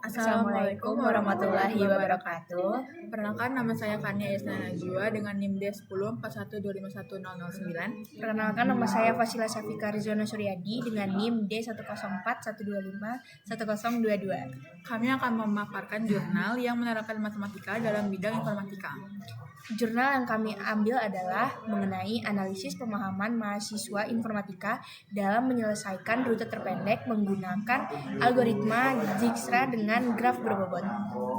Assalamualaikum warahmatullahi wabarakatuh. Perkenalkan, nama saya Kania Yesna Najwa dengan NIM D1041251009. Perkenalkan, nama saya Fasila Safika Rizwana Suryadi dengan NIM D10412511022. Kami akan memaparkan jurnal yang menerapkan matematika dalam bidang informatika. Jurnal yang kami ambil adalah mengenai analisis pemahaman mahasiswa informatika dalam menyelesaikan rute terpendek menggunakan algoritma Dijkstra dengan graf berbobot.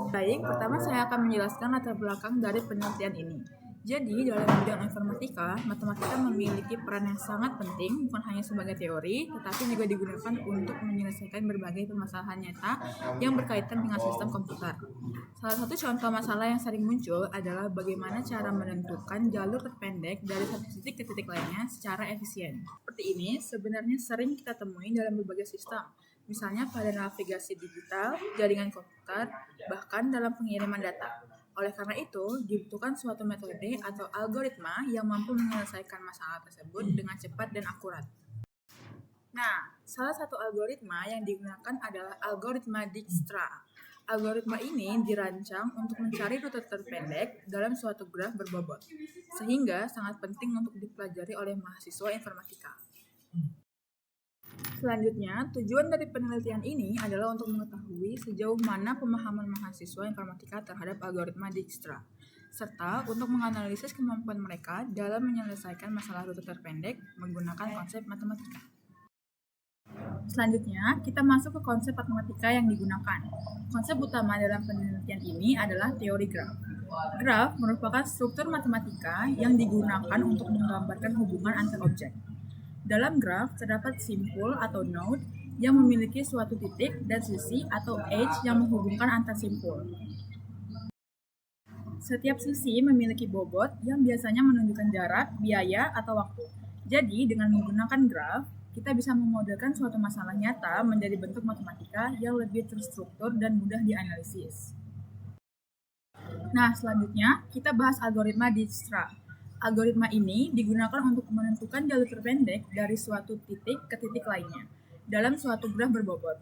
Baik, pertama saya akan menjelaskan latar belakang dari penelitian ini. Jadi, dalam bidang informatika, matematika memiliki peran yang sangat penting, bukan hanya sebagai teori, tetapi juga digunakan untuk menyelesaikan berbagai permasalahan nyata yang berkaitan dengan sistem komputer. Salah satu contoh masalah yang sering muncul adalah bagaimana cara menentukan jalur terpendek dari satu titik ke titik lainnya secara efisien. Seperti ini sebenarnya sering kita temui dalam berbagai sistem, misalnya pada navigasi digital, jaringan komputer, bahkan dalam pengiriman data. Oleh karena itu, dibutuhkan suatu metode atau algoritma yang mampu menyelesaikan masalah tersebut dengan cepat dan akurat. Nah, salah satu algoritma yang digunakan adalah algoritma Dijkstra. Algoritma ini dirancang untuk mencari rute terpendek dalam suatu graf berbobot, sehingga sangat penting untuk dipelajari oleh mahasiswa informatika. Selanjutnya, tujuan dari penelitian ini adalah untuk mengetahui sejauh mana pemahaman mahasiswa informatika terhadap algoritma Dijkstra, serta untuk menganalisis kemampuan mereka dalam menyelesaikan masalah rute terpendek menggunakan konsep matematika. Selanjutnya, kita masuk ke konsep matematika yang digunakan. Konsep utama dalam penelitian ini adalah teori graf. Graf merupakan struktur matematika yang digunakan untuk menggambarkan hubungan antar objek. Dalam graf terdapat simpul atau node yang memiliki suatu titik dan sisi atau edge yang menghubungkan antar simpul. Setiap sisi memiliki bobot yang biasanya menunjukkan jarak, biaya, atau waktu. Jadi, dengan menggunakan graf, kita bisa memodelkan suatu masalah nyata menjadi bentuk matematika yang lebih terstruktur dan mudah dianalisis. Nah, selanjutnya kita bahas algoritma Dijkstra. Algoritma ini digunakan untuk menentukan jalur terpendek dari suatu titik ke titik lainnya dalam suatu graf berbobot.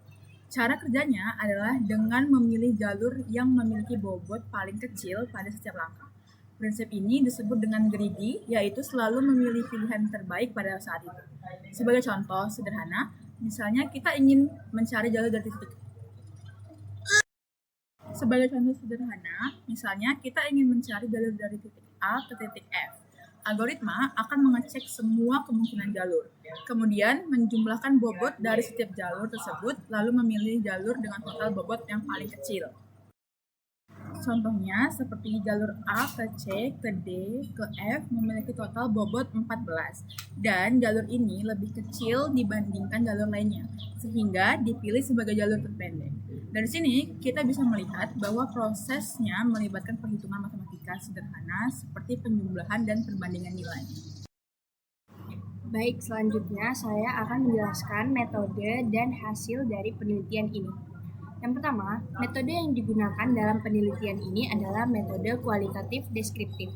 Cara kerjanya adalah dengan memilih jalur yang memiliki bobot paling kecil pada setiap langkah. Prinsip ini disebut dengan greedy, yaitu selalu memilih pilihan terbaik pada saat itu. Sebagai contoh sederhana, misalnya kita ingin mencari jalur dari titik A ke titik F. Algoritma akan mengecek semua kemungkinan jalur, kemudian menjumlahkan bobot dari setiap jalur tersebut, lalu memilih jalur dengan total bobot yang paling kecil. Contohnya seperti jalur A ke C, ke D, ke F memiliki total bobot 14, dan jalur ini lebih kecil dibandingkan jalur lainnya, sehingga dipilih sebagai jalur terpendek. Dari sini kita bisa melihat bahwa prosesnya melibatkan perhitungan matematika sederhana seperti penjumlahan dan perbandingan nilai. Baik, selanjutnya saya akan menjelaskan metode dan hasil dari penelitian ini. Yang pertama, metode yang digunakan dalam penelitian ini adalah metode kualitatif deskriptif.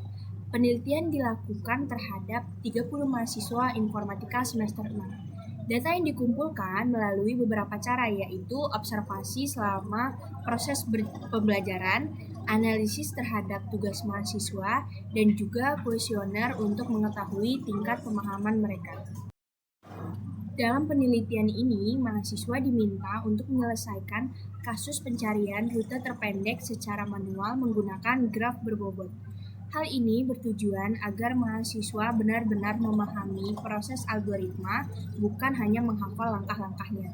Penelitian dilakukan terhadap 30 mahasiswa informatika semester 6. Data yang dikumpulkan melalui beberapa cara, yaitu observasi selama proses pembelajaran, analisis terhadap tugas mahasiswa, dan juga kuesioner untuk mengetahui tingkat pemahaman mereka. Dalam penelitian ini, mahasiswa diminta untuk menyelesaikan kasus pencarian rute terpendek secara manual menggunakan graf berbobot. Hal ini bertujuan agar mahasiswa benar-benar memahami proses algoritma, bukan hanya menghafal langkah-langkahnya.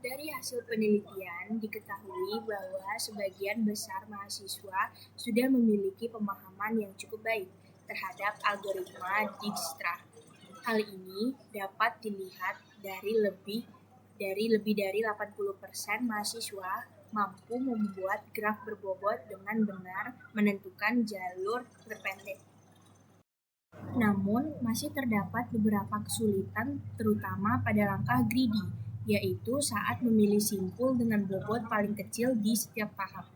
Dari hasil penelitian, diketahui bahwa sebagian besar mahasiswa sudah memiliki pemahaman yang cukup baik terhadap algoritma Dijkstra. Hal ini dapat dilihat dari lebih dari 80% mahasiswa mampu membuat graf berbobot dengan benar menentukan jalur terpendek. Namun, masih terdapat beberapa kesulitan terutama pada langkah greedy, yaitu saat memilih simpul dengan bobot paling kecil di setiap tahap.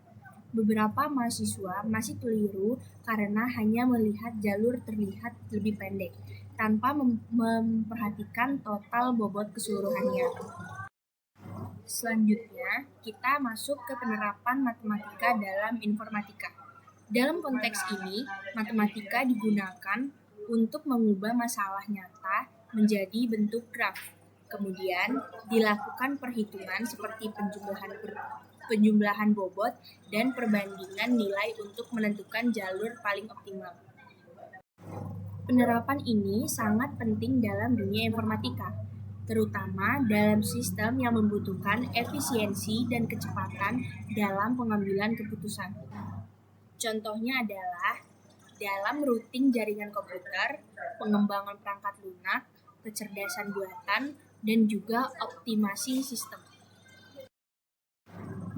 Beberapa mahasiswa masih keliru karena hanya melihat jalur terlihat lebih pendek, tanpa memperhatikan total bobot keseluruhannya. Selanjutnya, kita masuk ke penerapan matematika dalam informatika. Dalam konteks ini, matematika digunakan untuk mengubah masalah nyata menjadi bentuk graf. Kemudian, dilakukan perhitungan seperti penjumlahan bobot dan perbandingan nilai untuk menentukan jalur paling optimal. Penerapan ini sangat penting dalam dunia informatika, terutama dalam sistem yang membutuhkan efisiensi dan kecepatan dalam pengambilan keputusan. Contohnya adalah dalam routing jaringan komputer, pengembangan perangkat lunak, kecerdasan buatan, dan juga optimasi sistem.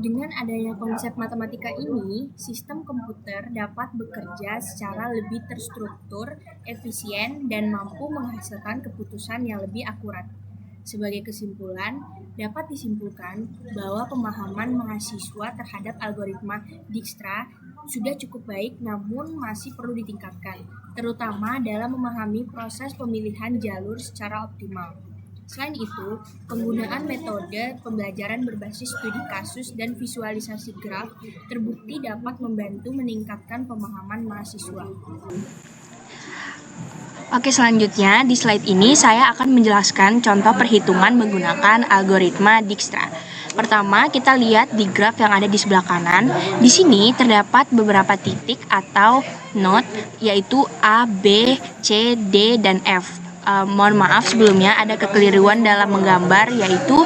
Dengan adanya konsep matematika ini, sistem komputer dapat bekerja secara lebih terstruktur, efisien, dan mampu menghasilkan keputusan yang lebih akurat. Sebagai kesimpulan, dapat disimpulkan bahwa pemahaman mahasiswa terhadap algoritma Dijkstra sudah cukup baik namun masih perlu ditingkatkan, terutama dalam memahami proses pemilihan jalur secara optimal. Selain itu, penggunaan metode pembelajaran berbasis studi kasus dan visualisasi graf terbukti dapat membantu meningkatkan pemahaman mahasiswa. Oke, selanjutnya di slide ini saya akan menjelaskan contoh perhitungan menggunakan algoritma Dijkstra. Pertama, kita lihat di graf yang ada di sebelah kanan. Di sini terdapat beberapa titik atau node, yaitu A, B, C, D, dan F. Mohon maaf sebelumnya ada kekeliruan dalam menggambar, yaitu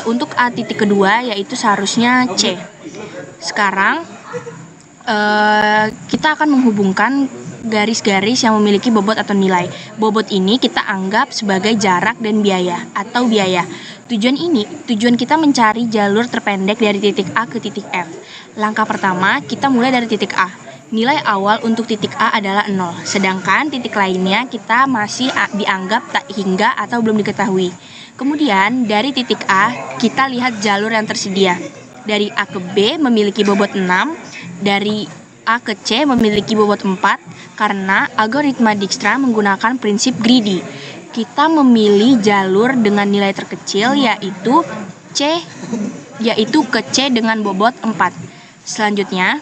untuk A titik kedua yaitu seharusnya C. Sekarang kita akan menghubungkan garis-garis yang memiliki bobot atau nilai. Bobot ini kita anggap sebagai jarak dan biaya atau biaya. Tujuan kita mencari jalur terpendek dari titik A ke titik F. Langkah pertama, kita mulai dari titik A. Nilai awal untuk titik A adalah 0, sedangkan titik lainnya kita masih dianggap tak hingga atau belum diketahui. Kemudian dari titik A, kita lihat jalur yang tersedia. Dari A ke B memiliki bobot 6, dari A ke C memiliki bobot 4, karena algoritma Dijkstra menggunakan prinsip greedy. Kita memilih jalur dengan nilai terkecil yaitu ke C dengan bobot 4. Selanjutnya,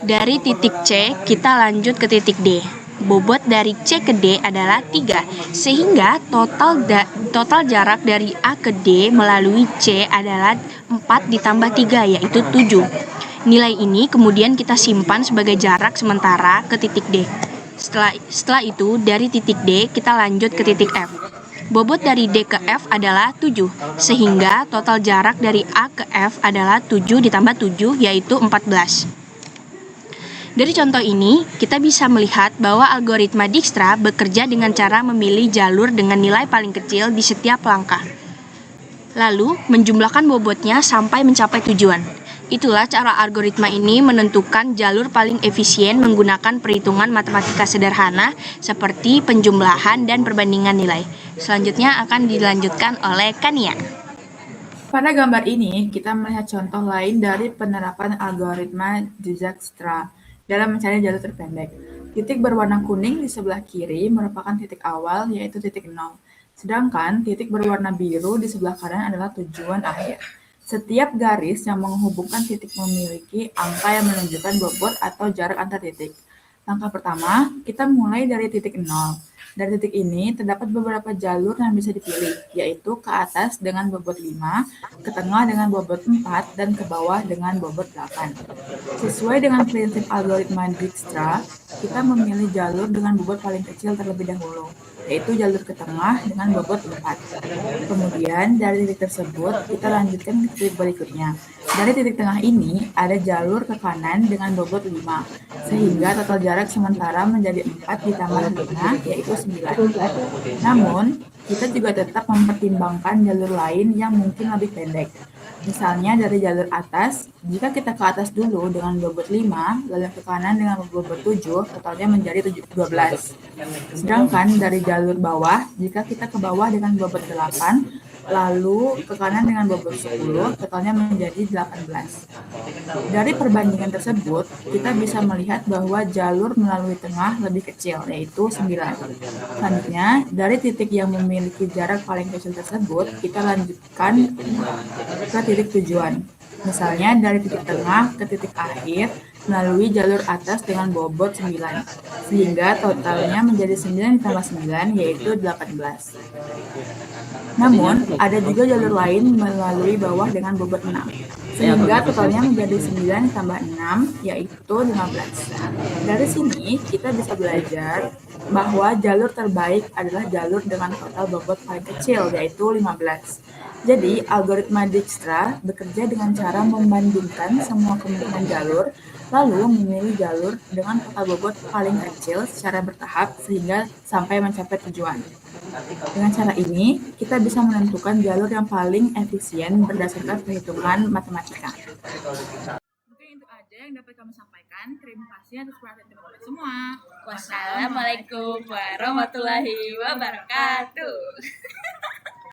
dari titik C kita lanjut ke titik D. Bobot dari C ke D adalah 3, sehingga total jarak dari A ke D melalui C adalah 4 ditambah 3 yaitu 7. Nilai ini kemudian kita simpan sebagai jarak sementara ke titik D. Setelah itu, dari titik D kita lanjut ke titik F. Bobot dari D ke F adalah 7, sehingga total jarak dari A ke F adalah 7 ditambah 7 yaitu 14. Dari contoh ini, kita bisa melihat bahwa algoritma Dijkstra bekerja dengan cara memilih jalur dengan nilai paling kecil di setiap langkah, lalu menjumlahkan bobotnya sampai mencapai tujuan. Itulah cara algoritma ini menentukan jalur paling efisien menggunakan perhitungan matematika sederhana seperti penjumlahan dan perbandingan nilai. Selanjutnya akan dilanjutkan oleh Kania. Pada gambar ini, kita melihat contoh lain dari penerapan algoritma Dijkstra dalam mencari jalur terpendek. Titik berwarna kuning di sebelah kiri merupakan titik awal, yaitu titik 0. Sedangkan titik berwarna biru di sebelah kanan adalah tujuan akhir. Setiap garis yang menghubungkan titik memiliki angka yang menunjukkan bobot atau jarak antar titik. Langkah pertama, kita mulai dari titik 0. Dari titik ini, terdapat beberapa jalur yang bisa dipilih, yaitu ke atas dengan bobot 5, ke tengah dengan bobot 4, dan ke bawah dengan bobot 8. Sesuai dengan prinsip algoritma Dijkstra, kita memilih jalur dengan bobot paling kecil terlebih dahulu, yaitu jalur ke tengah dengan bobot 4. Kemudian, dari titik tersebut, kita lanjutkan ke titik berikutnya. Dari titik tengah ini, ada jalur ke kanan dengan bobot 5, sehingga total jarak sementara menjadi 4 ditambah 5, yaitu 9. Namun, kita juga tetap mempertimbangkan jalur lain yang mungkin lebih pendek. Misalnya dari jalur atas, jika kita ke atas dulu dengan bobot 5, lalu ke kanan dengan bobot 7, totalnya menjadi 12. Sedangkan dari jalur bawah, jika kita ke bawah dengan bobot 8, lalu ke kanan dengan bobot 10, totalnya menjadi 18. Dari perbandingan tersebut, kita bisa melihat bahwa jalur melalui tengah lebih kecil, yaitu 9. Selanjutnya, dari titik yang memiliki jarak paling kecil tersebut, kita lanjutkan ke titik tujuan. Misalnya dari titik tengah ke titik akhir melalui jalur atas dengan bobot 9, sehingga totalnya menjadi 9 ditambah 9, yaitu 18. Namun, ada juga jalur lain melalui bawah dengan bobot 6, sehingga totalnya menjadi 9 tambah 6, yaitu 15. Dari sini, kita bisa belajar bahwa jalur terbaik adalah jalur dengan total bobot paling kecil, yaitu 15. Jadi, algoritma Dijkstra bekerja dengan cara membandingkan semua kemungkinan jalur, lalu memilih jalur dengan total bobot paling kecil secara bertahap sehingga sampai mencapai tujuan. Dengan cara ini, kita bisa menentukan jalur yang paling efisien berdasarkan perhitungan matematika. Mungkin itu aja yang dapat kami sampaikan. Terima kasih atas perhatian teman-teman semua. Wassalamualaikum warahmatullahi wabarakatuh.